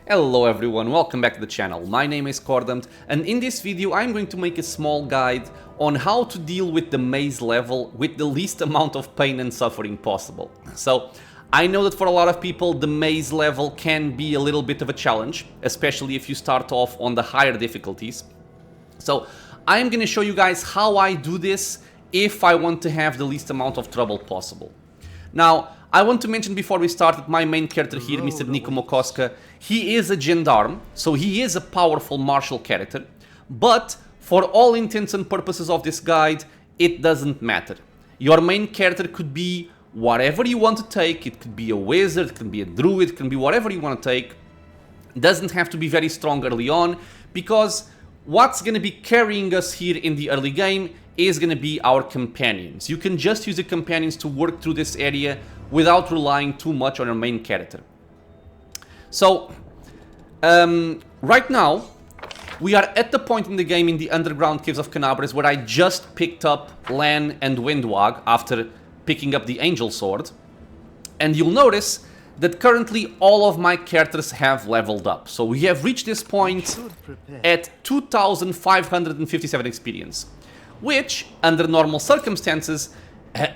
Hello everyone, welcome back to the channel. My name is Cordant, and in this video I'm going to make a small guide on how to deal with the maze level with the least amount of pain and suffering possible. So, I know that for a lot of people the maze level can be a little bit of a challenge, especially if you start off on the higher difficulties. So, I'm going to show you guys how I do this if I want to have the least amount of trouble possible. Now, I want to mention before we start that my main character here, Mr. Niko Mokoska, he is a gendarme, so he is a powerful martial character, but for all intents and purposes of this guide, it doesn't matter. Your main character could be whatever you want to take. It could be a wizard, it could be a druid, it can be whatever you want to take. It doesn't have to be very strong early on, because what's going to be carrying us here in the early game is going to be our companions. You can just use the companions to work through this area without relying too much on your main character. So, right now, we are at the point in the game in the underground caves of Canabres where I just picked up Lan and Windwag after picking up the Angel Sword. And you'll notice that currently all of my characters have leveled up. So we have reached this point at 2,557 experience, which, under normal circumstances,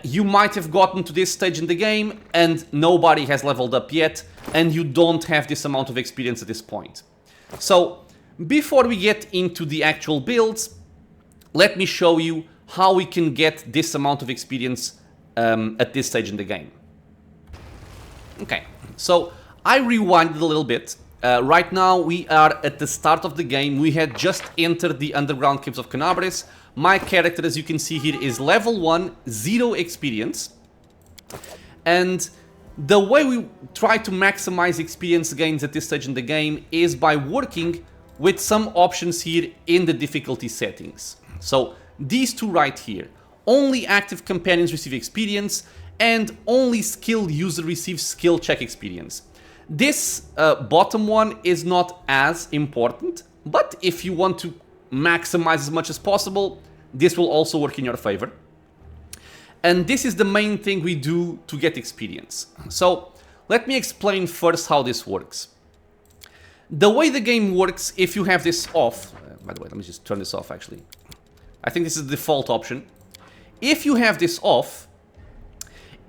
you might have gotten to this stage in the game and nobody has leveled up yet, and you don't have this amount of experience at this point. So, before we get into the actual builds, let me show you how we can get this amount of experience at this stage in the game. Okay, so I rewinded a little bit. Right now we are at the start of the game. We had just entered the underground caves of Canabres. My character, as you can see here, is level 1, 0 experience. And the way we try to maximize experience gains at this stage in the game is by working with some options here in the difficulty settings. So these two right here. Only active companions receive experience, and only skilled user receives skill check experience. This bottom one is not as important, but if you want to maximize as much as possible, this will also work in your favor. And this is the main thing we do to get experience. So let me explain first how this works. The way the game works, if you have this off, by the way, let me just turn this off actually. I think this is the default option. If you have this off,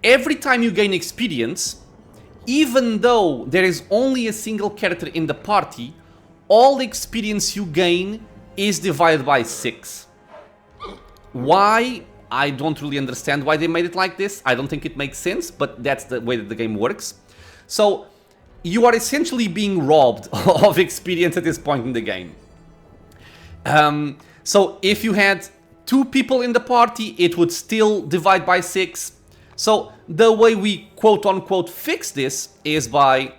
every time you gain experience, even though there is only a single character in the party, all experience you gain is divided by 6. Why? I don't really understand why they made it like this. I don't think it makes sense, but that's the way that the game works. So, you are essentially being robbed of experience at this point in the game. So, if you had 2 people in the party, it would still divide by 6. So, the way we quote-unquote fix this is by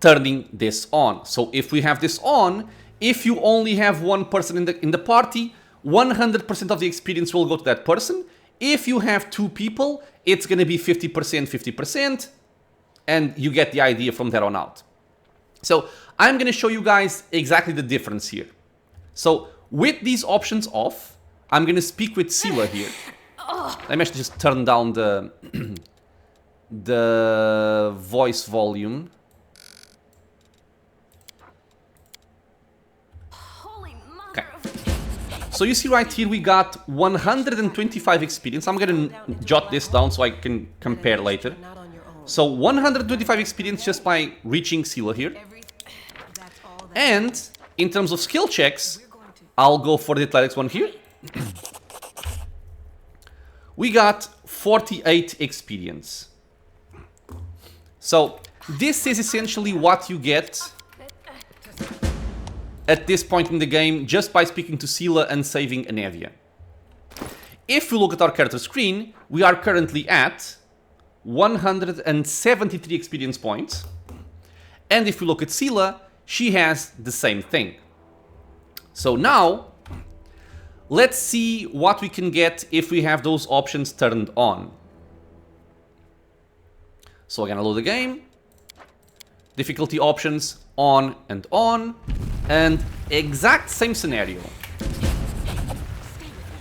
turning this on. So, if we have this on, if you only have 1 person in the party, 100% of the experience will go to that person. If you have 2 people, it's going to be 50%, 50%, and you get the idea from there on out. So, I'm going to show you guys exactly the difference here. So, with these options off, I'm going to speak with Sila here. Let me actually just turn down the voice volume. Okay. So you see right here we got 125 experience. I'm going to jot this down so I can compare later. So 125 experience just by reaching Sila here. And in terms of skill checks, I'll go for the athletics one here. We got 48 experience. So this is essentially what you get at this point in the game just by speaking to Sila and saving Anevia. If we look at our character screen, we are currently at 173 experience points. And if we look at Sila, she has the same thing. So now, let's see what we can get if we have those options turned on. So we're gonna load the game. Difficulty options on, and exact same scenario.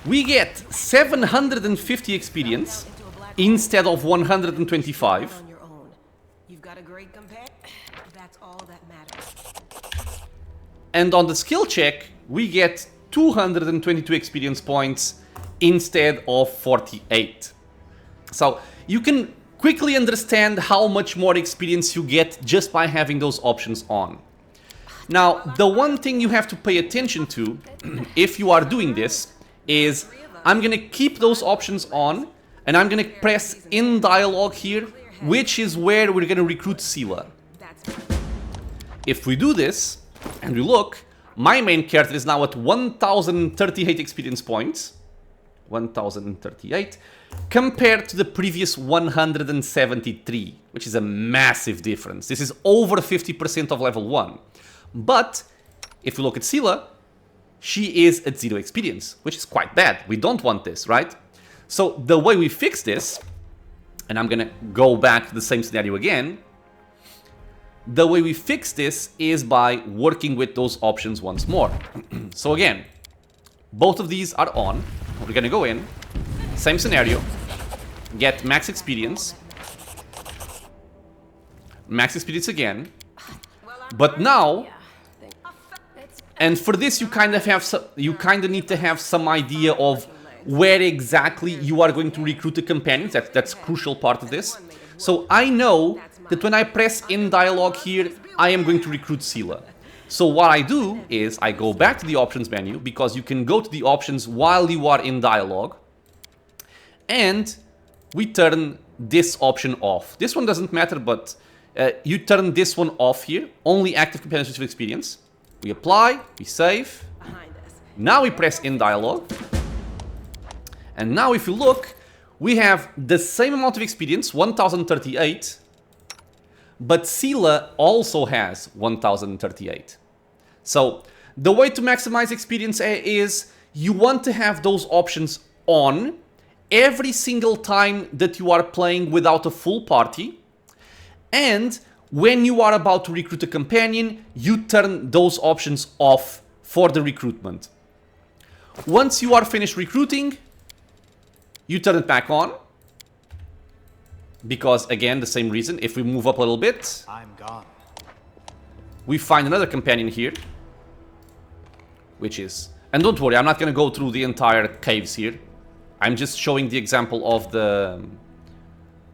We get 750 experience instead of 125. That's all that matters. And on the skill check, we get 222 experience points instead of 48. So you can quickly understand how much more experience you get just by having those options on. Now, the one thing you have to pay attention to if you are doing this is I'm gonna keep those options on and I'm gonna press in dialogue here, which is where we're gonna recruit Sela. If we do this and we look, my main character is now at 1038 experience points. 1038 compared to the previous 173, which is a massive difference. This is over 50% of level 1. But if we look at Sela, she is at 0 experience, which is quite bad. We don't want this, right? So the way we fix this, and I'm gonna go back to the same scenario again, the way we fix this is by working with those options once more. So again, both of these are on. We're gonna go in, same scenario, get max experience again, but now, and for this you kind of need to have some idea of where exactly you are going to recruit the companions. That's a crucial part of this. So I know that when I press in dialogue here, I am going to recruit Sela. So what I do is I go back to the options menu, because you can go to the options while you are in dialogue, and we turn this option off. This one doesn't matter, but you turn this one off here, only active companions with experience. We apply, we save, now we press in dialogue, and now if you look, we have the same amount of experience, 1038, but Sela also has 1038. So the way to maximize experience is you want to have those options on every single time that you are playing without a full party, and when you are about to recruit a companion, you turn those options off for the recruitment. Once you are finished recruiting, you turn it back on, because again, the same reason. If we move up a little bit, I'm gone. We find another companion here, which is, and don't worry, I'm not going to go through the entire caves here. I'm just showing the example of the...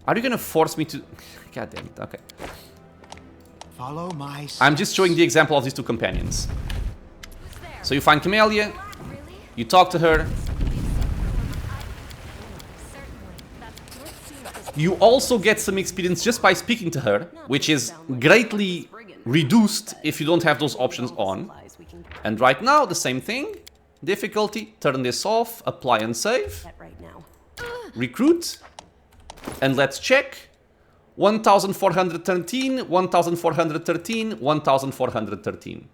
Are you going to force me to... God damn it, okay. Follow my steps. I'm just showing the example of these two companions. So you find Camellia, you talk to her. You also get some experience just by speaking to her, which is greatly reduced if you don't have those options on. And right now, the same thing. Difficulty, turn this off, apply and save. Recruit. And let's check. 1413, 1413, 1413.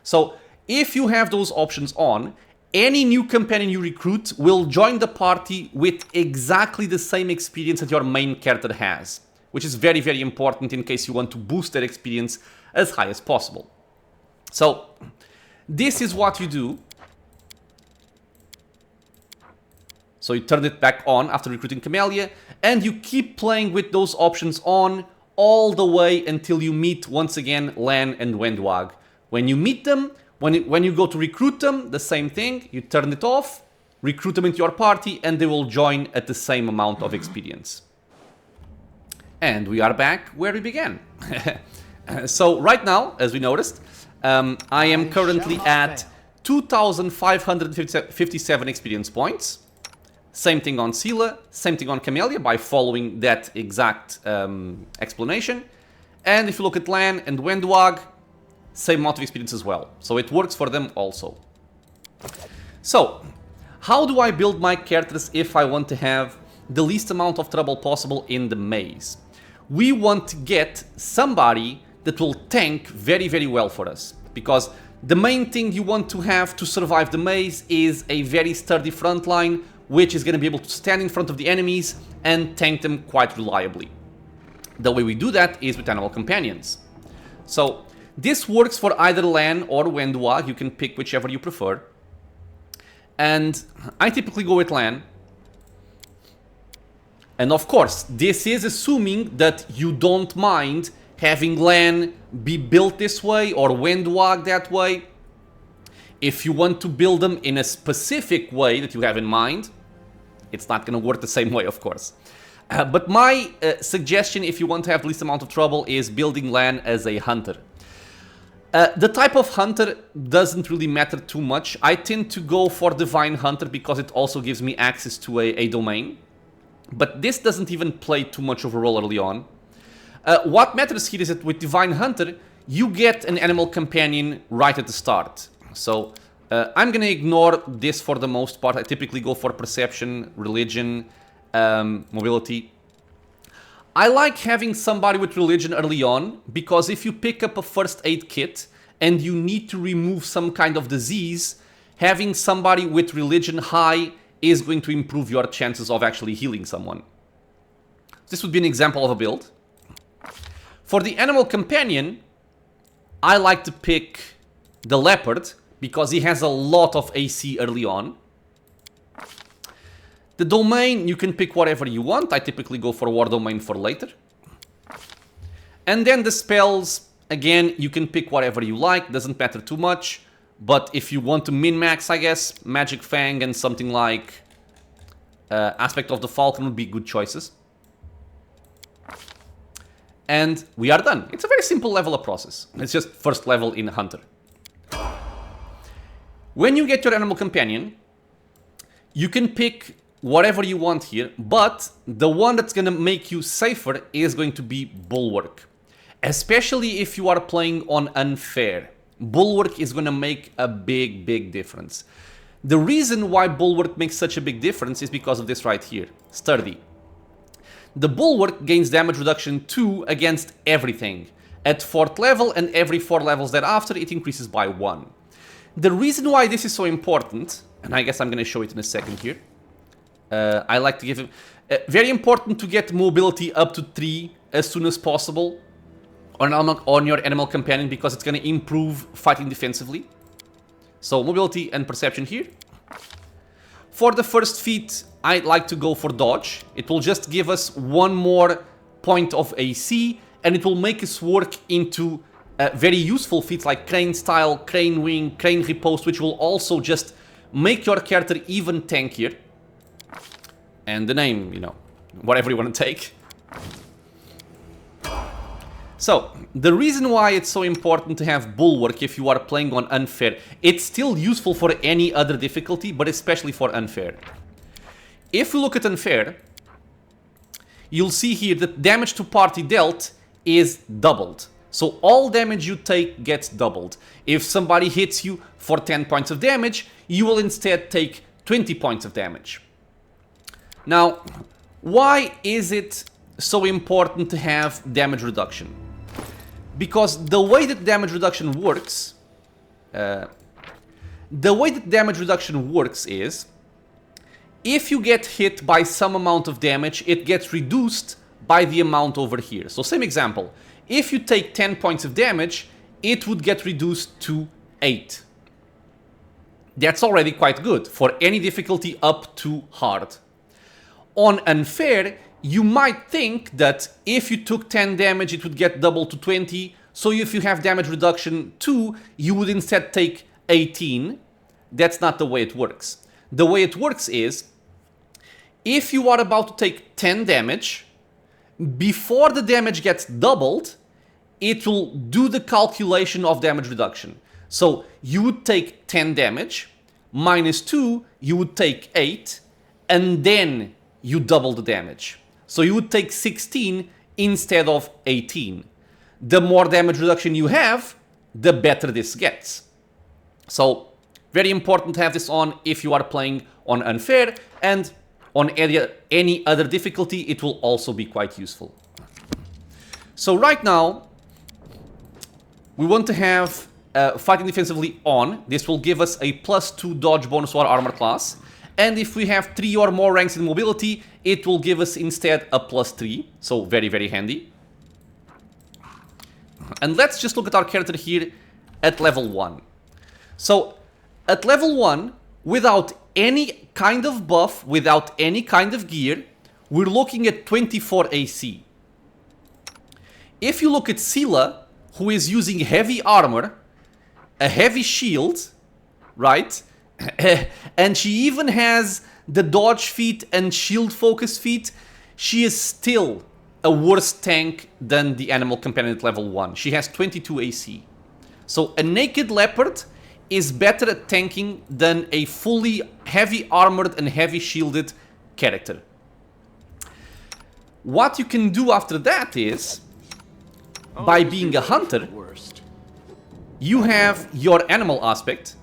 So if you have those options on, any new companion you recruit will join the party with exactly the same experience that your main character has, which is very, very important in case you want to boost their experience as high as possible. So this is what you do. So you turn it back on after recruiting Camellia, and you keep playing with those options on all the way until you meet, once again, Lan and Wendwag. When you meet them, when you go to recruit them, the same thing, you turn it off, recruit them into your party, and they will join at the same amount of experience. And we are back where we began. So right now, as we noticed, I am currently at 2,557 experience points. Same thing on Sela, same thing on Camellia by following that exact explanation. And if you look at Lan and Wendwag, same amount of experience as well. So it works for them also. So, how do I build my characters if I want to have the least amount of trouble possible in the maze? We want to get somebody that will tank very, very well for us. Because the main thing you want to have to survive the maze is a very sturdy frontline, which is going to be able to stand in front of the enemies and tank them quite reliably. The way we do that is with animal companions. So this works for either Lan or Wendwag, you can pick whichever you prefer. And I typically go with Lan. And of course, this is assuming that you don't mind having Lan be built this way or Windwag that way. If you want to build them in a specific way that you have in mind, it's not going to work the same way, of course. But my suggestion, if you want to have the least amount of trouble, is building Lan as a hunter. The type of hunter doesn't really matter too much. I tend to go for Divine Hunter because it also gives me access to a domain. But this doesn't even play too much of a role early on. What matters here is that with Divine Hunter, you get an animal companion right at the start. So I'm going to ignore this for the most part. I typically go for Perception, Religion, Mobility. I like having somebody with Religion early on, because if you pick up a first aid kit and you need to remove some kind of disease, having somebody with Religion high is going to improve your chances of actually healing someone. This would be an example of a build. For the Animal Companion, I like to pick the Leopard, because he has a lot of AC early on. The domain, you can pick whatever you want. I typically go for War Domain for later. And then the spells, again, you can pick whatever you like. Doesn't matter too much. But if you want to min-max, I guess, Magic Fang and something like Aspect of the Falcon would be good choices. And we are done. It's a very simple level-up process. It's just first level in Hunter. When you get your Animal Companion, you can pick whatever you want here, but the one that's going to make you safer is going to be Bulwark. Especially if you are playing on Unfair. Bulwark is going to make a big difference. The reason why Bulwark makes such a big difference is because of this right here, Sturdy. The Bulwark gains damage reduction 2 against everything. At 4th level, and every 4 levels thereafter, it increases by 1. The reason why this is so important, and I guess I'm going to show it in a second here. I like to give him... very important to get mobility up to 3 as soon as possible on your Animal Companion, because it's going to improve fighting defensively. So mobility and perception here. For the first feat, I like to go for dodge. It will just give us 1 more point of AC, and it will make us work into very useful feats like Crane Style, Crane Wing, Crane Riposte, which will also just make your character even tankier. And the name, you know, whatever you want to take. So, the reason why it's so important to have Bulwark if you are playing on Unfair, it's still useful for any other difficulty, but especially for Unfair. If we look at Unfair, you'll see here that damage to party dealt is doubled. So all damage you take gets doubled. If somebody hits you for 10 points of damage, you will instead take 20 points of damage. Now, why is it so important to have damage reduction? Because the way that damage reduction works... is... if you get hit by some amount of damage, it gets reduced by the amount over here. So same example. If you take 10 points of damage, it would get reduced to 8. That's already quite good for any difficulty up to hard. On Unfair, you might think that if you took 10 damage, it would get doubled to 20. So if you have damage reduction 2, you would instead take 18. That's not the way it works. The way it works is, if you are about to take 10 damage, before the damage gets doubled, it will do the calculation of damage reduction. So you would take 10 damage, minus 2, you would take 8, and then you double the damage. So you would take 16 instead of 18. The more damage reduction you have, the better this gets. So, very important to have this on if you are playing on Unfair, and on any other difficulty, it will also be quite useful. So right now, we want to have fighting defensively on. This will give us a +2 dodge bonus to our armor class. And if we have 3 or more ranks in mobility, it will give us instead a +3. So very, very handy. And let's just look at our character here at level 1. So at level 1, without any kind of buff, without any kind of gear, we're looking at 24 AC. if you look at Scylla, who is using heavy armor, a heavy shield, right? And she even has the dodge feat and shield focus feat, she is still a worse tank than the animal companion at level 1. She has 22 AC. So a naked leopard is better at tanking than a fully heavy armored and heavy shielded character. What you can do after that is, by being a hunter, you have your animal aspect,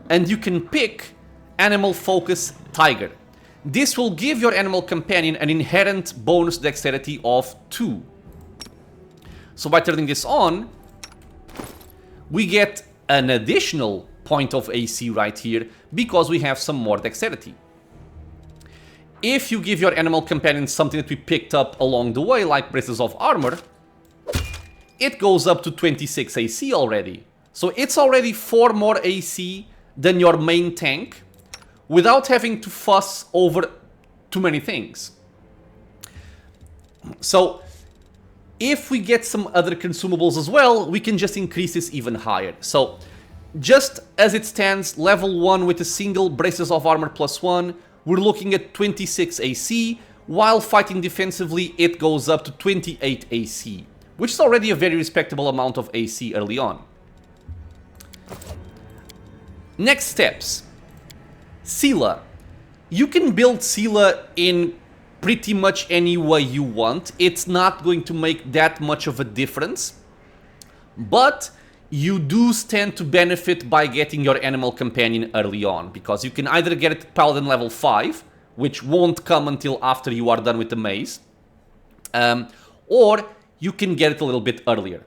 and you can pick animal focus tiger. This will give your animal companion an inherent bonus dexterity of 2. So by turning this on, we get an additional point of AC right here because we have some more dexterity. If you give your animal companion something that we picked up along the way, like braces of armor, it goes up to 26 AC already. So it's already 4 more AC than your main tank, without having to fuss over too many things. So if we get some other consumables as well, we can just increase this even higher. So just as it stands, level 1 with a single braces of armor +1, we're looking at 26 AC, while fighting defensively it goes up to 28 AC, which is already a very respectable amount of AC early on. Next steps. Scylla. You can build Scylla in pretty much any way you want. It's not going to make that much of a difference, but you do stand to benefit by getting your animal companion early on, because you can either get it Paladin level 5, which won't come until after you are done with the maze, or you can get it a little bit earlier.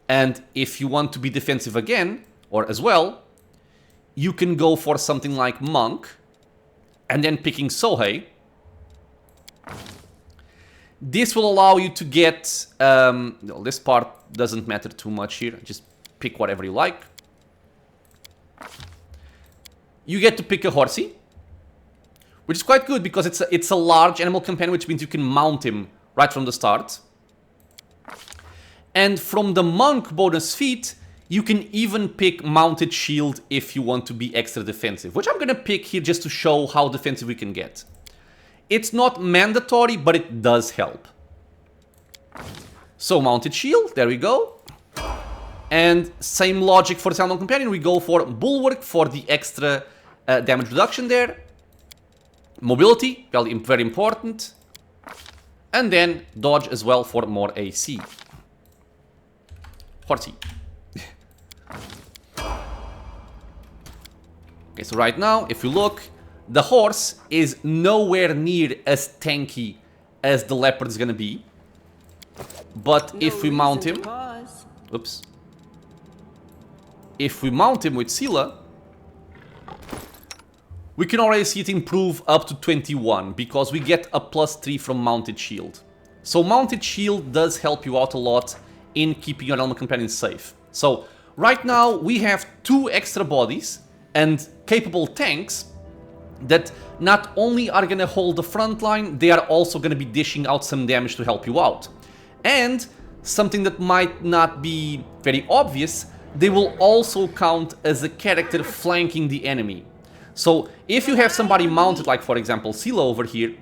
And if you want to be defensive again, or as well, you can go for something like Monk, and then picking Sohei. This will allow you to get, this part doesn't matter too much here, just pick whatever you like. You get to pick a horsey, which is quite good because it's a large animal companion, which means you can mount him right from the start. And from the Monk bonus feat, you can even pick Mounted Shield if you want to be extra defensive, which I'm gonna pick here just to show how defensive we can get. It's not mandatory, but it does help. So Mounted Shield, there we go. And same logic for the Animal Companion, we go for Bulwark for the extra damage reduction there. Mobility, very important. And then Dodge as well for more AC. Horsey. Okay, so right now, if you look, the horse is nowhere near as tanky as the leopard is gonna be. But if we mount him... Oops. If we mount him with Scylla, we can already see it improve up to 21, because we get a +3 from Mounted Shield. So Mounted Shield does help you out a lot in keeping your animal companion safe. So right now we have 2 extra bodies and capable tanks that not only are gonna hold the front line, they are also gonna be dishing out some damage to help you out. And something that might not be very obvious, they will also count as a character flanking the enemy. So if you have somebody mounted, like for example Scylla over here,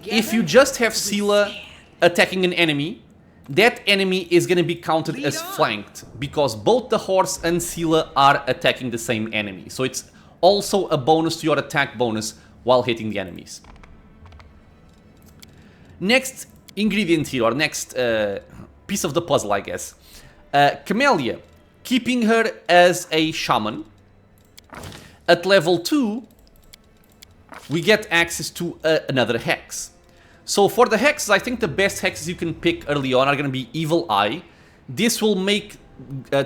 if you just have Scylla attacking an enemy, that enemy is going to be counted as flanked, because both the horse and Scylla are attacking the same enemy. So it's also a bonus to your attack bonus while hitting the enemies. Next ingredient here, or next piece of the puzzle, I guess. Camellia, keeping her as a shaman. At level 2, we get access to another hex. So for the hexes, I think the best hexes you can pick early on are going to be Evil Eye. This will make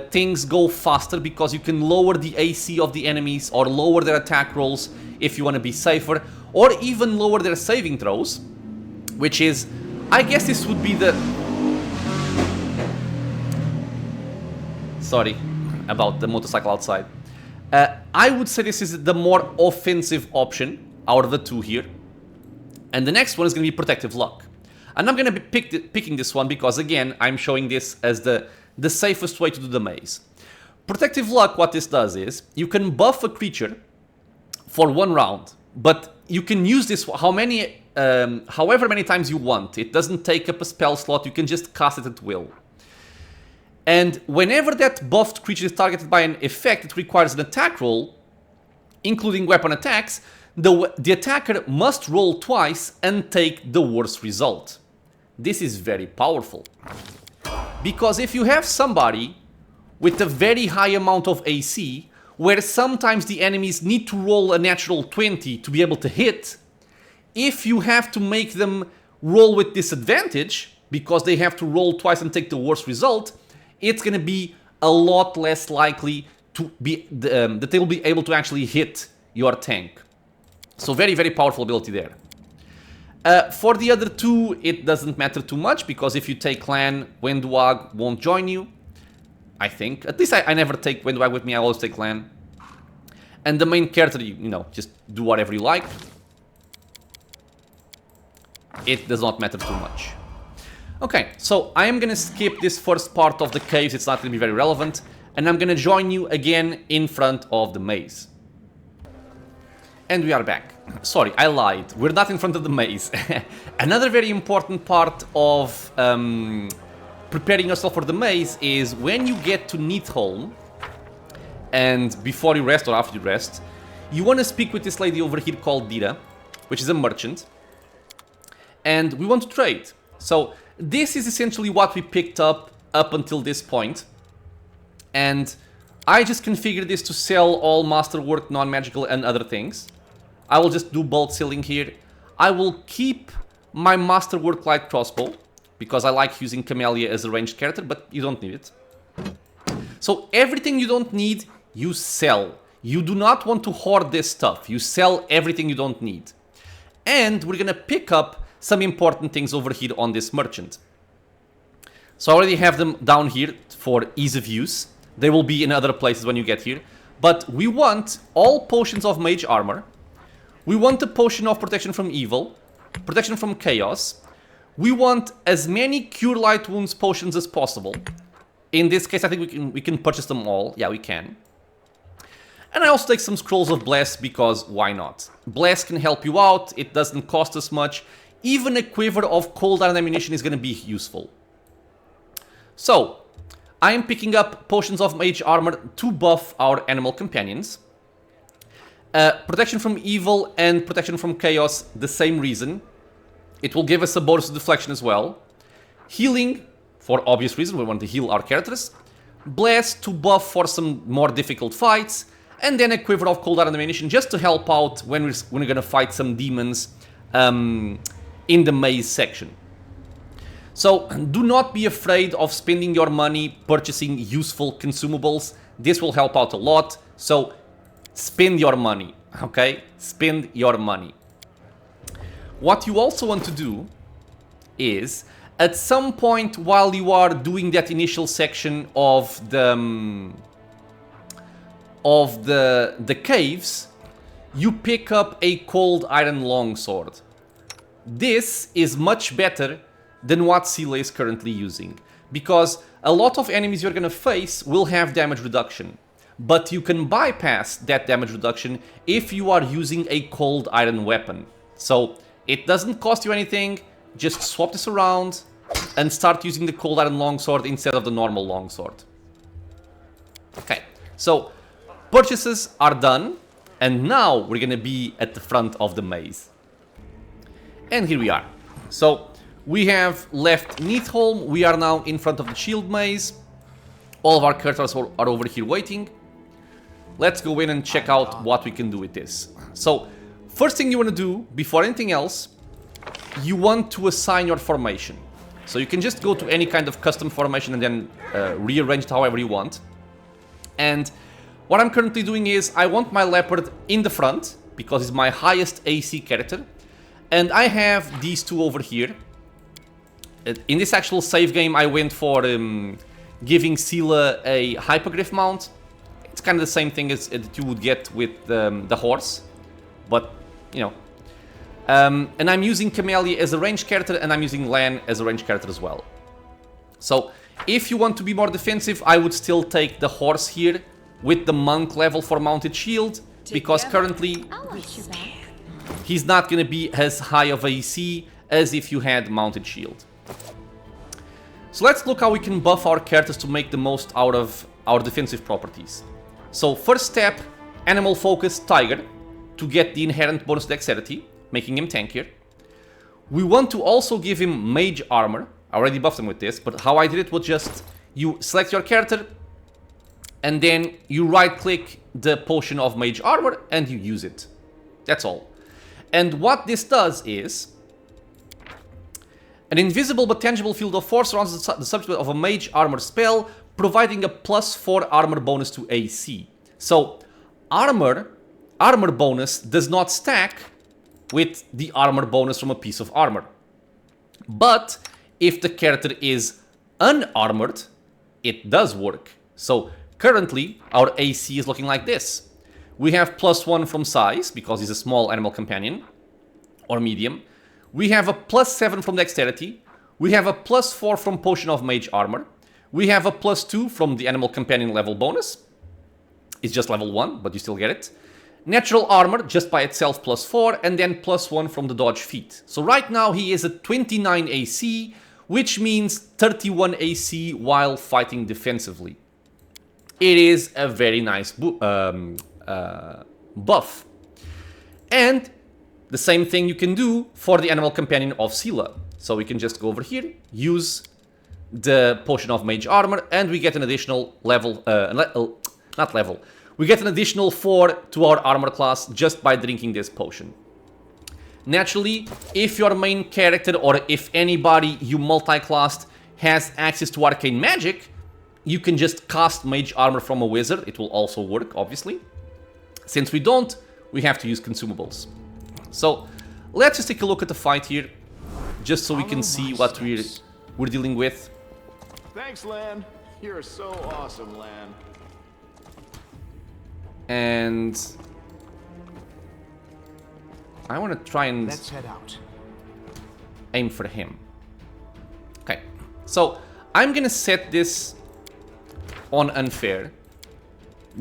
things go faster because you can lower the AC of the enemies or lower their attack rolls if you want to be safer, or even lower their saving throws, which is, I guess this would be the... Sorry about the motorcycle outside. I would say this is the more offensive option out of the 2 here. And the next one is going to be Protective Luck. And I'm going to be picking this one because, again, I'm showing this as the safest way to do the maze. Protective Luck, what this does is, you can buff a creature for 1 round, but you can use this however many times you want. It doesn't take up a spell slot, you can just cast it at will. And whenever that buffed creature is targeted by an effect that requires an attack roll, including weapon attacks, the attacker must roll twice and take the worst result. This is very powerful. Because if you have somebody with a very high amount of AC, where sometimes the enemies need to roll a natural 20 to be able to hit, if you have to make them roll with disadvantage, because they have to roll twice and take the worst result, it's going to be a lot less likely to be that they will be able to actually hit your tank. So very, very powerful ability there. For the other two, it doesn't matter too much, because if you take clan, Wenduag won't join you. I think. At least I never take Wenduag with me, I always take clan. And the main character, you know, just do whatever you like. It does not matter too much. Okay, so I am gonna skip this first part of the caves, it's not gonna be very relevant. And I'm gonna join you again in front of the maze. And we are back. Sorry, I lied. We're not in front of the maze. Another very important part of preparing yourself for the maze is when you get to Neatholm, and before you rest or after you rest, you want to speak with this lady over here called Dira, which is a merchant, and we want to trade. So this is essentially what we picked up until this point, and I just configured this to sell all masterwork, non-magical and other things. I will just do bulk selling here. I will keep my masterwork light crossbow, because I like using Camellia as a ranged character, but you don't need it. So everything you don't need, you sell. You do not want to hoard this stuff. You sell everything you don't need. And we're gonna pick up some important things over here on this merchant. So I already have them down here for ease of use. They will be in other places when you get here. But we want all potions of mage armor. We want a potion of protection from evil, protection from chaos. We want as many cure light wounds potions as possible. In this case, I think we can purchase them all. Yeah, we can. And I also take some scrolls of bless, because why not? Bless can help you out. It doesn't cost us much. Even a quiver of cold iron ammunition is going to be useful. So I am picking up potions of mage armor to buff our animal companions. Protection from evil and protection from chaos, the same reason. It will give us a bonus to deflection as well. Healing, for obvious reason, we want to heal our characters. Bless to buff for some more difficult fights. And then a quiver of cold iron ammunition just to help out when we're gonna fight some demons in the maze section. So do not be afraid of spending your money purchasing useful consumables. This will help out a lot. So spend your money, okay? Spend your money. What you also want to do is, at some point while you are doing that initial section of the caves, you pick up a cold iron longsword. This is much better than what Sela is currently using, because a lot of enemies you're gonna face will have damage reduction, but you can bypass that damage reduction if you are using a cold iron weapon. So it doesn't cost you anything, just swap this around and start using the cold iron longsword instead of the normal longsword. Okay, so purchases are done, and now we're gonna be at the front of the maze. And here we are. So we have left Neatholm, we are now in front of the shield maze. All of our characters are over here waiting. Let's go in and check out what we can do with this. So first thing you want to do, before anything else, you want to assign your formation. So you can just go to any kind of custom formation and then rearrange it however you want. And what I'm currently doing is, I want my leopard in the front, because it's my highest AC character. And I have these two over here. In this actual save game, I went for giving Sela a hypogryph mount. It's kind of the same thing as that you would get with the horse. But, you know, And I'm using Camellia as a ranged character, and I'm using Lan as a ranged character as well. So, if you want to be more defensive, I would still take the horse here with the monk level for mounted shield, because currently he's not going to be as high of AC as if you had mounted shield. So let's look how we can buff our characters to make the most out of our defensive properties. So first step, animal focus tiger, to get the inherent bonus dexterity, making him tankier. We want to also give him mage armor. I already buffed him with this, but how I did it was just you select your character and then you right click the potion of mage armor and you use it. That's all. And what this does is an invisible but tangible field of force surrounds the subject of a mage armor spell, providing a +4 armor bonus to AC. So armor bonus does not stack with the armor bonus from a piece of armor. But if the character is unarmored, it does work. So currently our AC is looking like this. We have +1 from size, because he's a small animal companion, or medium. We have a +7 from dexterity. We have a +4 from potion of mage armor. We have a +2 from the animal companion level bonus. It's just level 1, but you still get it. Natural armor, just by itself, +4, and then +1 from the dodge feat. So right now he is at 29 AC, which means 31 AC while fighting defensively. It is a very nice buff. And the same thing you can do for the animal companion of Scylla. So we can just go over here, use the potion of mage armor, and we get an additional level, we get an additional 4 to our armor class just by drinking this potion. Naturally, if your main character or if anybody you multi-classed has access to arcane magic, you can just cast mage armor from a wizard. It will also work, obviously. Since we don't, we have to use consumables. So let's just take a look at the fight here, just so we can see what we're dealing with. Thanks, Lan. You're so awesome, Lan. And I want to try and Let's head out. aim for him. Okay, so I'm gonna set this on unfair,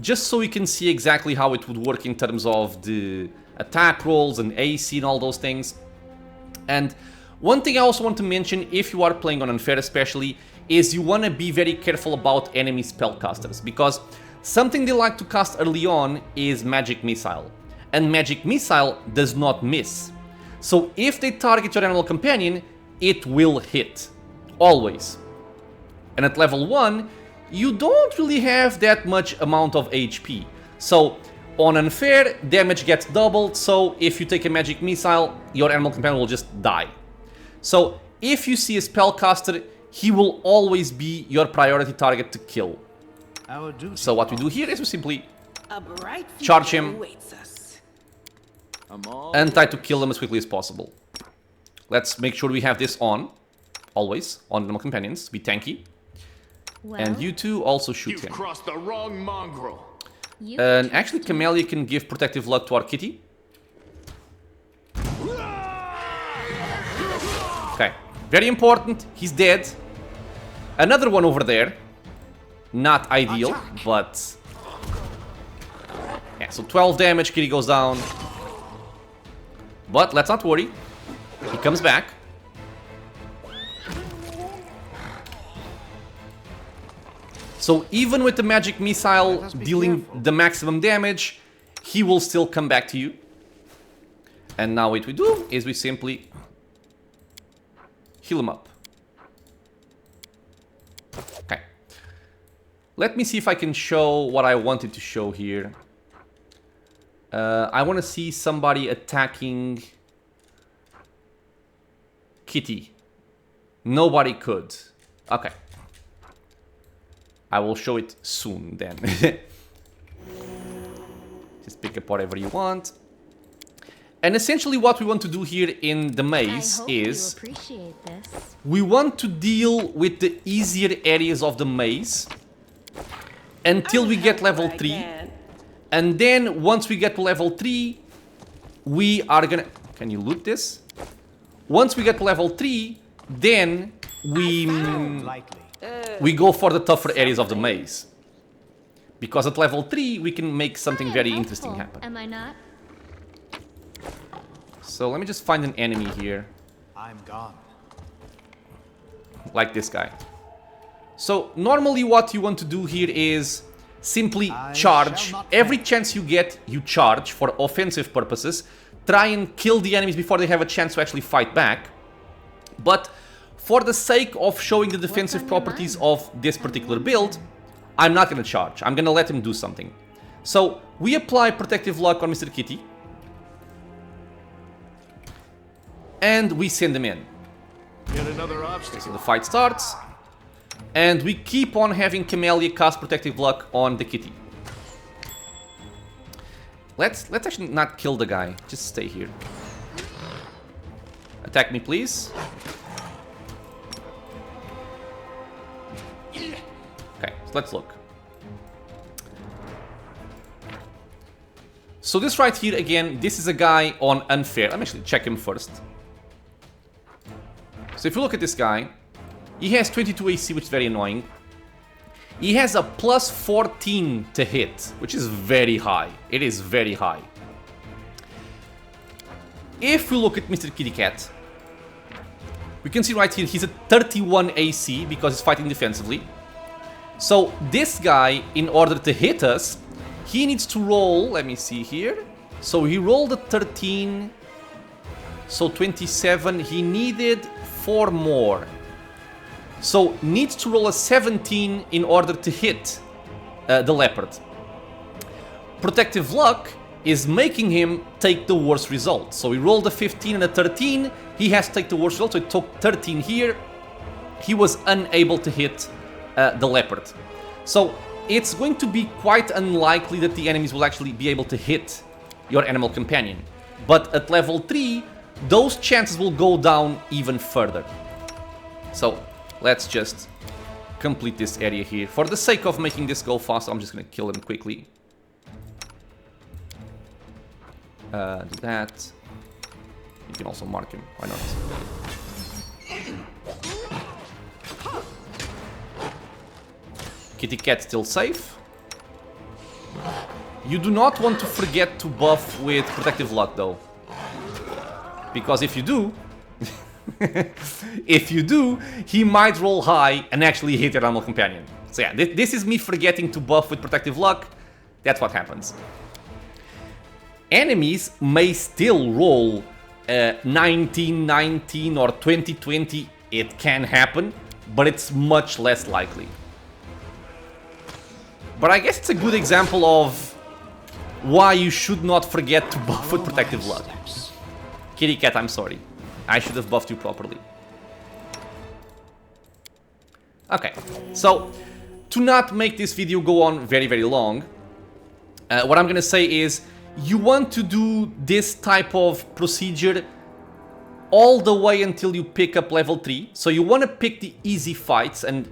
just so we can see exactly how it would work in terms of the attack rolls and AC and all those things. And one thing I also want to mention, if you are playing on unfair especially, is you want to be very careful about enemy spellcasters, because something they like to cast early on is Magic Missile, and Magic Missile does not miss. So if they target your animal companion, it will hit, always. And at level 1, you don't really have that much amount of HP. So on unfair, damage gets doubled, so if you take a Magic Missile, your animal companion will just die. So if you see a spellcaster, he will always be your priority target to kill. So what we do here is we simply charge him and try to kill him as quickly as possible. Let's make sure we have this on, always, on animal companions, be tanky. Well, And you two also shoot You've him. crossed the wrong mongrel. And actually Camellia can give protective luck to our kitty. Okay, very important, he's dead. Another one over there. Not ideal, but... yeah, so 12 damage, kitty goes down. But let's not worry, he comes back. So even with the magic missile dealing the maximum damage, he will still come back to you. And now what we do is we simply heal him up. Okay. Let me see if I can show what I wanted to show here. I want to see somebody attacking Kitty. Nobody could. Okay. I will show it soon then. Just pick up whatever you want. And essentially what we want to do here in the maze is we want to deal with the easier areas of the maze until we get level 3. And then once we get to level 3, we are gonna... Can you loot this? Once we get level 3, then we go for the tougher areas of the maze. Because at level 3, we can make something very interesting happen. Am I not? So let me just find an enemy here. I'm gone. Like this guy. So normally what you want to do here is simply charge. Every chance you get, you charge for offensive purposes. Try and kill the enemies before they have a chance to actually fight back. But for the sake of showing the defensive properties of this particular build, I'm not going to charge. I'm going to let him do something. So we apply Protective Luck on Mr. Kitty. And we send him in. Yet another obstacle. So the fight starts. And we keep on having Camellia cast Protective Luck on the kitty. Let's actually not kill the guy. Just stay here. Attack me, please. Okay, so let's look. So this right here, again, this is a guy on unfair. Let me actually check him first. So if you look at this guy, he has 22 AC, which is very annoying. He has a plus 14 to hit, which is very high. It is very high. If we look at Mr. Kitty Cat, we can see right here he's at 31 AC because he's fighting defensively. So this guy, in order to hit us, he needs to roll, let me see here. So he rolled a 13, so 27, he needed 4 more. So needs to roll a 17 in order to hit the leopard. Protective Luck is making him take the worst result. So he rolled a 15 and a 13, he has to take the worst result, so he took 13 here. He was unable to hit the leopard. So it's going to be quite unlikely that the enemies will actually be able to hit your animal companion. But at level 3, those chances will go down even further. So let's just complete this area here. For the sake of making this go fast, I'm just going to kill him quickly. Do that. You can also mark him. Why not? Kitty Cat still safe. You do not want to forget to buff with Protective Luck though. Because if you do... if you do, he might roll high and actually hit your animal companion. So yeah, this is me forgetting to buff with Protective Luck. That's what happens. Enemies may still roll 19-19 or 20-20. It can happen, but it's much less likely. But I guess it's a good example of why you should not forget to buff with Protective Luck. Kitty Cat, I'm sorry. I should have buffed you properly. Okay, so to not make this video go on very, very long, what I'm gonna say is you want to do this type of procedure all the way until you pick up level 3. So you want to pick the easy fights, and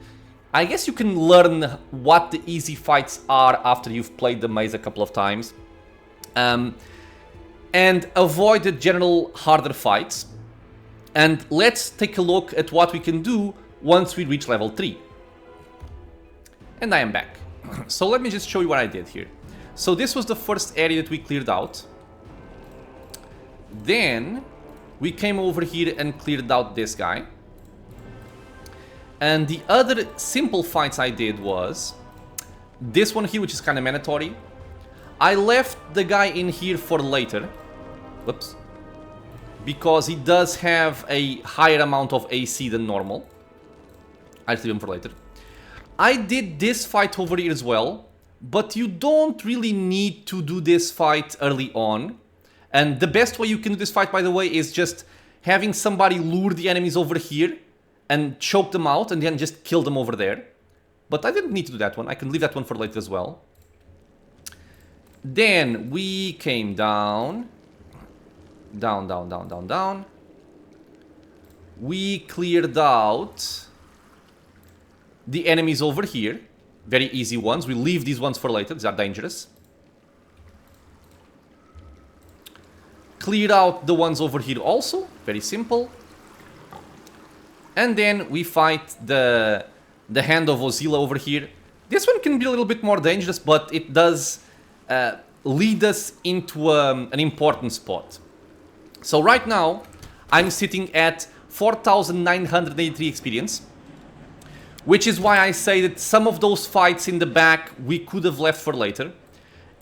I guess you can learn what the easy fights are after you've played the maze a couple of times. And avoid the general harder fights. And let's take a look at what we can do once we reach level 3. And I am back. So let me just show you what I did here. So this was the first area that we cleared out. Then we came over here and cleared out this guy. And the other simple fights I did was this one here, which is kind of mandatory. I left the guy in here for later. Whoops. Because he does have a higher amount of AC than normal. I'll leave him for later. I did this fight over here as well. But you don't really need to do this fight early on. And the best way you can do this fight, by the way, is just having somebody lure the enemies over here and choke them out and then just kill them over there. But I didn't need to do that one. I can leave that one for later as well. Then we came down. Down, down, down, down, down. We cleared out the enemies over here. Very easy ones. We leave these ones for later. These are dangerous. clear out the ones over here also. Very simple. And then we fight the Hand of Ozila over here. This one can be a little bit more dangerous, but it does lead us into an important spot. So right now, I'm sitting at 4,983 experience, which is why I say that some of those fights in the back we could have left for later.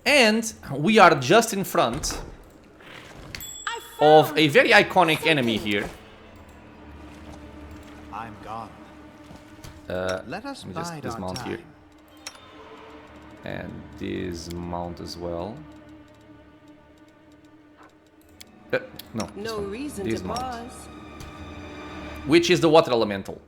And we are just in front of a very iconic enemy here. I'm gone. Let us Let me just bide dismount our here. time. And dismount as well. No, this No one. reason to Dismount. pause. Which is the water elemental.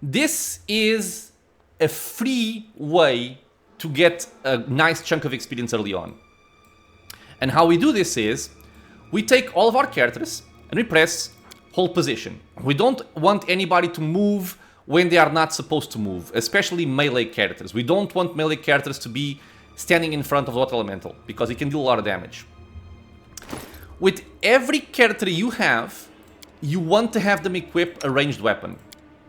This is a free way to get a nice chunk of experience early on. And how we do this is, we take all of our characters and we press hold position. We don't want anybody to move when they are not supposed to move, especially melee characters. We don't want melee characters to be standing in front of the water elemental, because it can do a lot of damage. With every character you have, you want to have them equip a ranged weapon.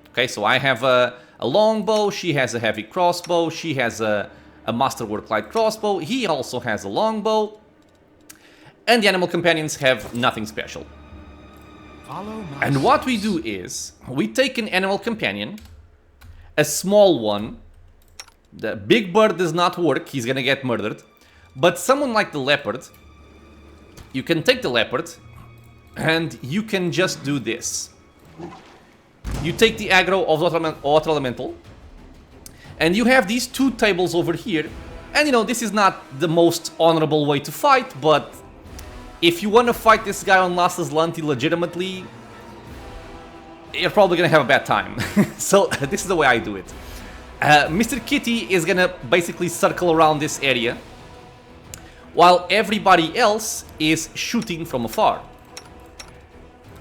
Okay, so I have a longbow, she has a heavy crossbow, she has a masterwork light crossbow, he also has a longbow, and the animal companions have nothing special. Follow my And what we do is, we take an animal companion, a small one. The big bird does not work, he's gonna get murdered. But someone like the leopard, you can take the leopard, and you can just do this. You take the aggro of the water elemental, and you have these two tables over here. And you know, this is not the most honorable way to fight, but if you want to fight this guy on Last Azlanti legitimately, you're probably gonna have a bad time. So this is the way I do it. Mr. Kitty is gonna basically circle around this area, while everybody else is shooting from afar.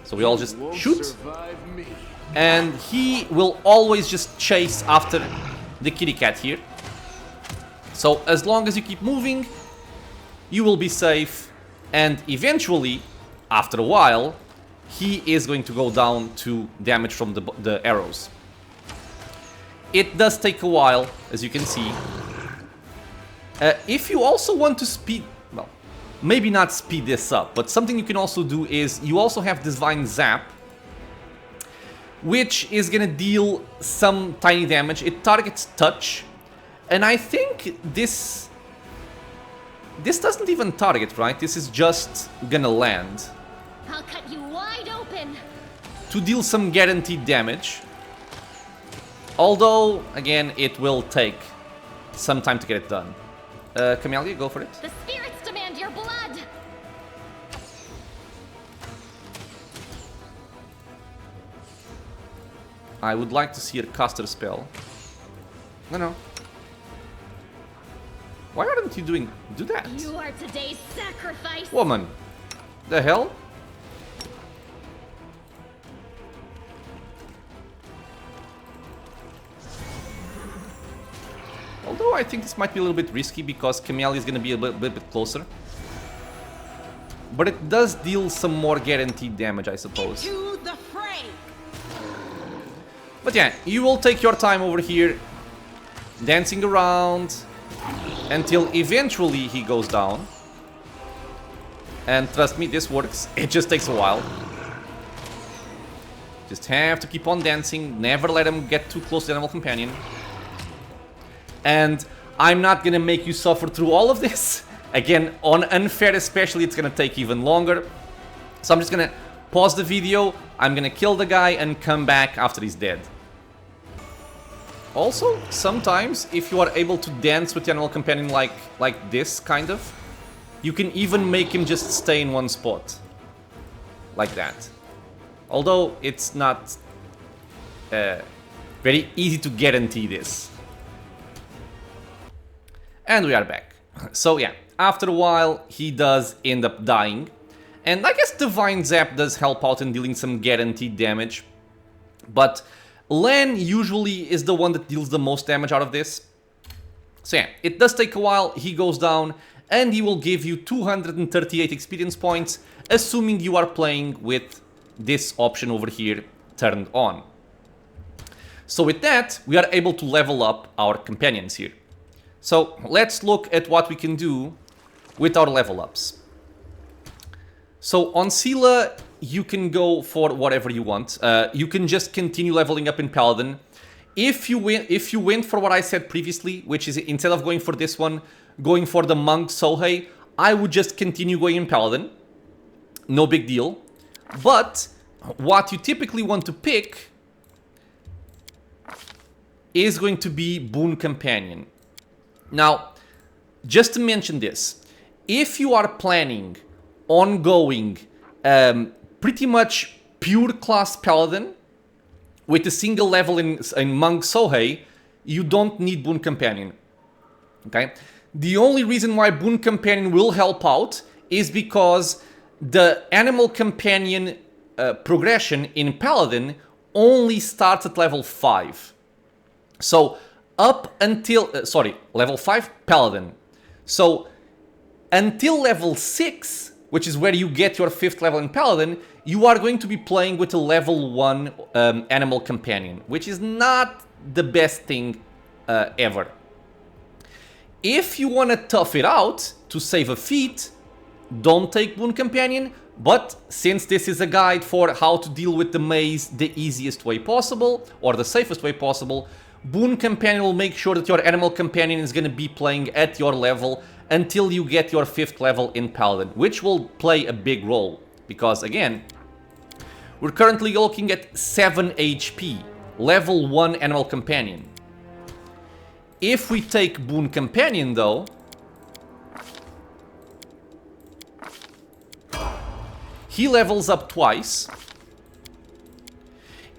So we all just Won't shoot, survive me. and he will always just chase after the kitty cat here. So as long as you keep moving, you will be safe, and eventually, after a while, he is going to go down to damage from the arrows. It does take a while, as you can see. If you also want to speed, well, maybe not speed this up, but something you can also do is, you also have Divine Zap, which is gonna deal some tiny damage. It targets touch, and I think this doesn't even target, right? This is just gonna land I'll cut you wide open. to deal some guaranteed damage. Although, again, it will take some time to get it done. Camellia, go for it. The spirits demand your blood. I would like to see her cast her spell. No. Why aren't you do that? You are today's sacrifice. Woman, the hell? Although I think this might be a little bit risky because Camellia is going to be a bit closer. But it does deal some more guaranteed damage, I suppose. To the fray. But yeah, you will take your time over here, dancing around, until eventually he goes down. And trust me, this works. It just takes a while. Just have to keep on dancing, never let him get too close to the animal companion. And I'm not gonna make you suffer through all of this. Again, on unfair especially, it's gonna take even longer. So I'm just gonna pause the video, I'm gonna kill the guy and come back after he's dead. Also, sometimes, if you are able to dance with the animal companion like this, kind of, you can even make him just stay in one spot. Like that. Although, it's not very easy to guarantee this. And we are back. So yeah, after a while, he does end up dying. And I guess Divine Zap does help out in dealing some guaranteed damage. But Len usually is the one that deals the most damage out of this. So yeah, it does take a while, he goes down, and he will give you 238 experience points, assuming you are playing with this option over here turned on. So with that, we are able to level up our companions here. So let's look at what we can do with our level ups. So on Sela, you can go for whatever you want. You can just continue leveling up in Paladin. If you went for what I said previously, which is instead of going for this one, going for the Monk Sohei, I would just continue going in Paladin. No big deal. But what you typically want to pick is going to be Boon Companion. Now, just to mention this, if you are planning on going pretty much pure class Paladin with a single level in Monk Sohei, you don't need Boon Companion. Okay? The only reason why Boon Companion will help out is because the Animal Companion progression in Paladin only starts at level 5. So up until, level 5 Paladin. So until level 6, which is where you get your 5th level in Paladin, you are going to be playing with a level 1 Animal Companion, which is not the best thing ever. If you want to tough it out to save a feat, don't take Boon Companion, but since this is a guide for how to deal with the maze the easiest way possible, or the safest way possible, Boon Companion will make sure that your Animal Companion is going to be playing at your level until you get your 5th level in Paladin, which will play a big role. Because again, we're currently looking at 7 HP, level 1 Animal Companion. If we take Boon Companion though, he levels up twice.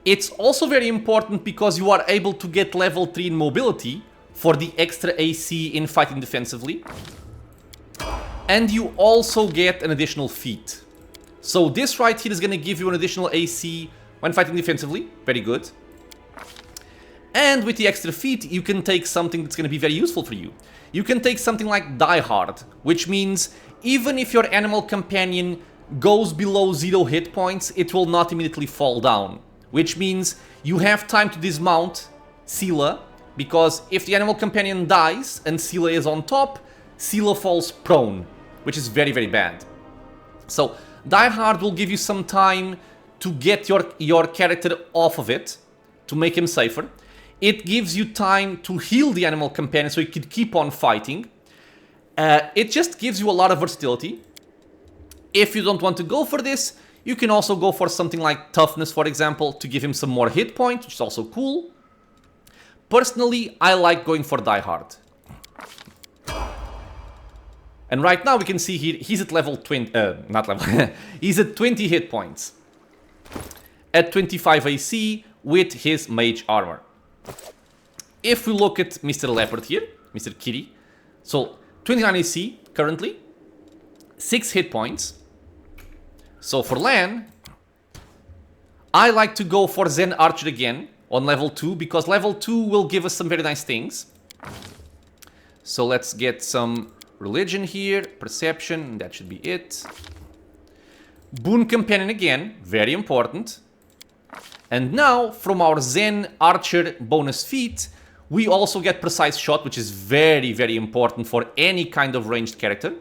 It's also very important because you are able to get level 3 in mobility for the extra AC in fighting defensively. And you also get an additional feat. So this right here is going to give you an additional AC when fighting defensively. Very good. And with the extra feat, you can take something that's going to be very useful for you. You can take something like Die Hard, which means even if your Animal Companion goes below 0 hit points, it will not immediately fall down. Which means you have time to dismount Sela, because if the Animal Companion dies and Sela is on top, Sela falls prone, which is very, very bad. So Die Hard will give you some time to get your character off of it, to make him safer. It gives you time to heal the Animal Companion so you can keep on fighting. It just gives you a lot of versatility. If you don't want to go for this, you can also go for something like Toughness, for example, to give him some more hit points, which is also cool. Personally, I like going for Die Hard. And right now we can see here, he's at level 20, not level, he's at 20 hit points. At 25 AC with his mage armor. If we look at Mr. Leopard here, Mr. Kitty, so 29 AC currently, 6 hit points. So for Lan, I like to go for Zen Archer again on level 2, because level 2 will give us some very nice things. So let's get some religion here, perception, that should be it. Boon Companion again, very important. And now, from our Zen Archer bonus feat, we also get Precise Shot, which is very, very important for any kind of ranged character.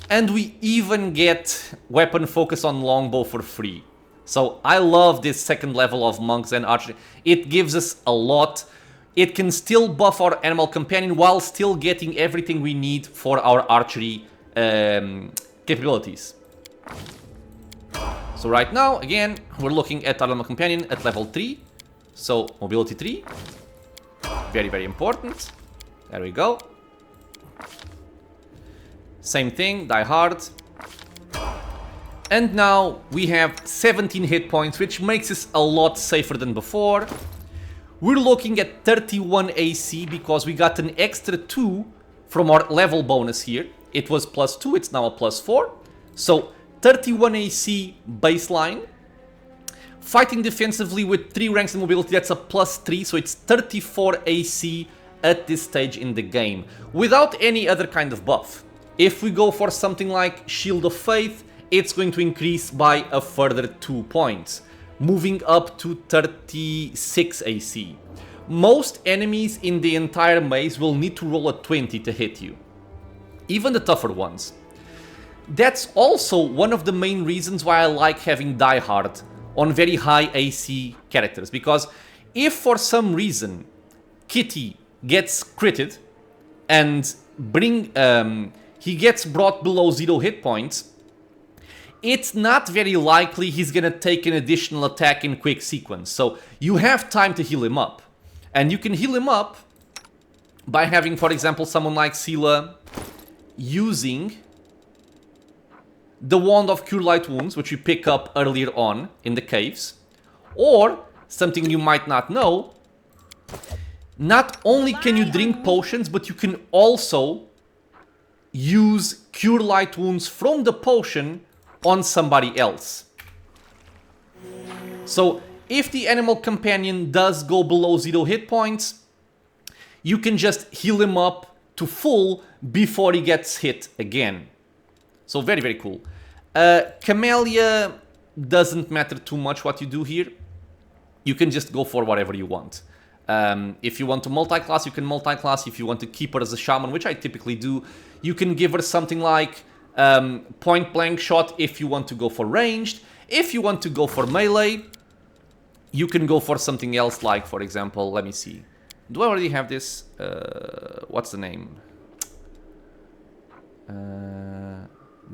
And we even get Weapon Focus on Longbow for free. So I love this second level of Monks and Archer. It gives us a lot. It can still buff our Animal Companion while still getting everything we need for our archery capabilities. So right now, again, we're looking at our Animal Companion at level 3. So mobility 3. Very, very important. There we go. Same thing, Die Hard. And now we have 17 hit points, which makes us a lot safer than before. We're looking at 31 AC because we got an extra 2 from our level bonus here. It was +2, it's now a +4. So 31 AC baseline. Fighting defensively with 3 ranks in mobility, that's a +3, so it's 34 AC at this stage in the game, without any other kind of buff. If we go for something like Shield of Faith, it's going to increase by a further 2 points, moving up to 36 AC. Most enemies in the entire maze will need to roll a 20 to hit you, even the tougher ones. That's also one of the main reasons why I like having Die Hard on very high AC characters, because if for some reason Kitty gets critted and he gets brought below 0 hit points, it's not very likely he's gonna take an additional attack in quick sequence, so you have time to heal him up. And you can heal him up by having, for example, someone like Sela using the Wand of Cure Light Wounds, which we pick up earlier on in the caves. Or, something you might not know, not only can you drink potions, but you can also use Cure Light Wounds from the potion on somebody else. So, if the animal companion does go below 0 hit points, you can just heal him up to full before he gets hit again. So very, very cool. Camellia doesn't matter too much what you do here. You can just go for whatever you want. If you want to multi-class, you can multi-class. If you want to keep her as a shaman, which I typically do, you can give her something like point-blank shot if you want to go for ranged. If you want to go for melee, you can go for something else like, for example, let me see. Do I already have this? What's the name?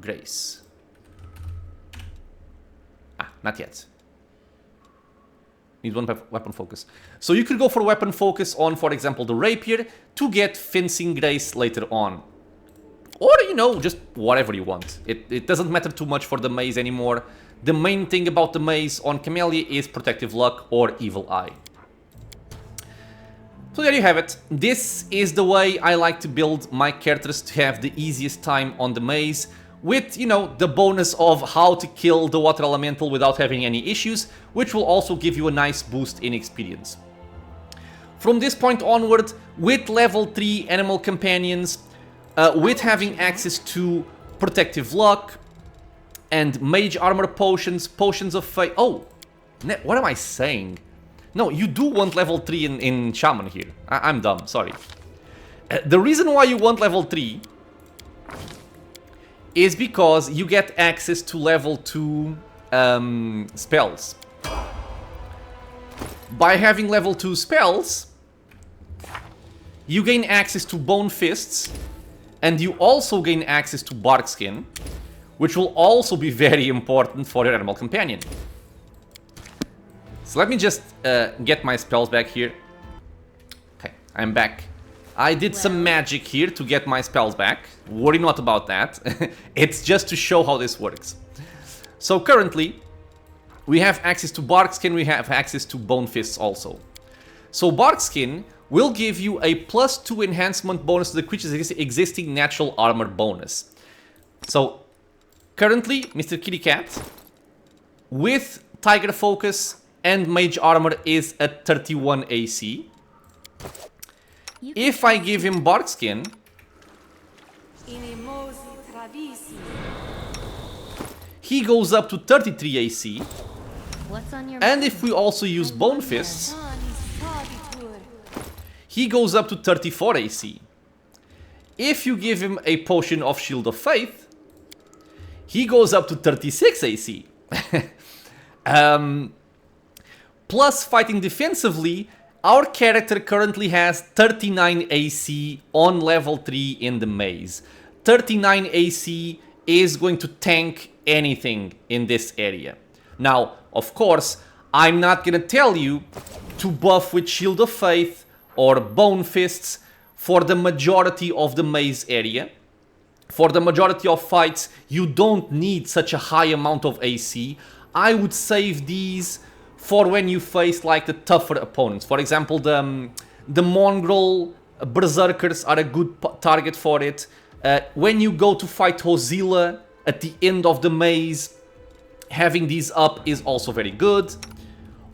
Grace. Ah, not yet. Need one weapon focus. So you could go for weapon focus on, for example, the rapier to get fencing grace later on. Or, you know, just whatever you want. It doesn't matter too much for the maze anymore. The main thing about the maze on Camellia is Protective Luck or Evil Eye. So there you have it. This is the way I like to build my characters to have the easiest time on the maze, with, you know, the bonus of how to kill the water elemental without having any issues, which will also give you a nice boost in experience. From this point onward, with level 3 animal companions, with having access to Protective Luck, and mage armor potions, potions of faith. Oh, what am I saying? No, you do want level 3 in shaman here. I'm dumb, sorry. The reason why you want level 3 is because you get access to level 2 spells. By having level 2 spells, you gain access to Bone Fists, and you also gain access to Bark Skin, which will also be very important for your animal companion. So let me just get my spells back here. Okay, I'm back. I did some magic here to get my spells back. Worry not about that. It's just to show how this works. So currently, we have access to Bark Skin, we have access to Bone Fists also. So Bark Skin will give you a +2 enhancement bonus to the creature's existing natural armor bonus. So currently, Mr. Kitty Cat, with Tiger Focus and Mage Armor, is at 31 AC. If I give him Bark Skin, he goes up to 33 AC. And if we also use Bone Fists, he goes up to 34 AC. If you give him a potion of Shield of Faith, he goes up to 36 AC. Plus fighting defensively, our character currently has 39 AC on level 3 in the maze. 39 AC is going to tank anything in this area. Now, of course, I'm not gonna tell you to buff with Shield of Faith or Bone Fists for the majority of the maze area. For the majority of fights, you don't need such a high amount of AC. I would save these for when you face like the tougher opponents. For example, the Mongrel Berserkers are a good target for it. When you go to fight Hozilla at the end of the maze, having these up is also very good.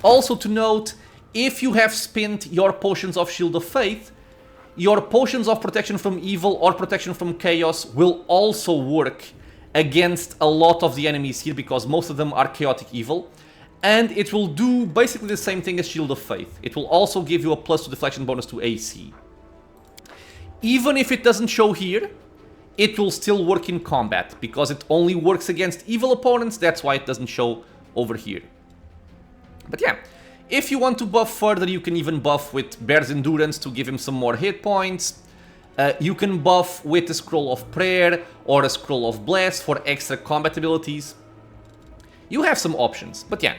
Also to note, if you have spent your potions of Shield of Faith, your potions of protection from evil or protection from chaos will also work against a lot of the enemies here, because most of them are chaotic evil. And it will do basically the same thing as Shield of Faith. It will also give you a +2 deflection bonus to AC. Even if it doesn't show here, it will still work in combat, because it only works against evil opponents. That's why it doesn't show over here. But yeah, if you want to buff further, you can even buff with Bear's Endurance to give him some more hit points. You can buff with a Scroll of Prayer or a Scroll of Bless for extra combat abilities. You have some options, but yeah,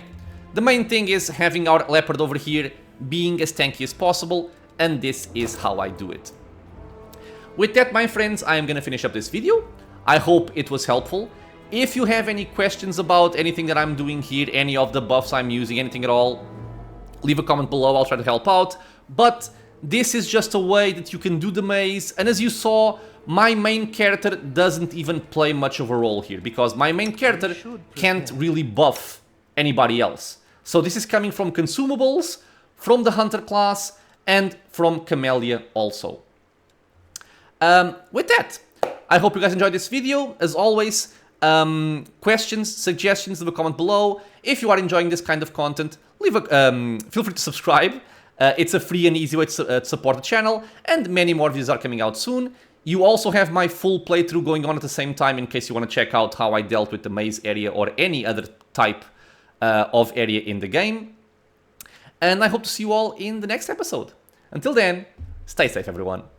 the main thing is having our Leopard over here being as tanky as possible, and this is how I do it. With that, my friends, I am gonna finish up this video. I hope it was helpful. If you have any questions about anything that I'm doing here, any of the buffs I'm using, anything at all, leave a comment below, I'll try to help out. But this is just a way that you can do the maze, and as you saw, my main character doesn't even play much of a role here, because my main character can't really buff anybody else. So this is coming from consumables, from the Hunter class, and from Camellia also. With that, I hope you guys enjoyed this video. As always, questions, suggestions, leave a comment below. If you are enjoying this kind of content, feel free to subscribe. It's a free and easy way to support the channel, and many more videos are coming out soon. You also have my full playthrough going on at the same time, in case you want to check out how I dealt with the maze area or any other type of area in the game. And I hope to see you all in the next episode. Until then, stay safe, everyone.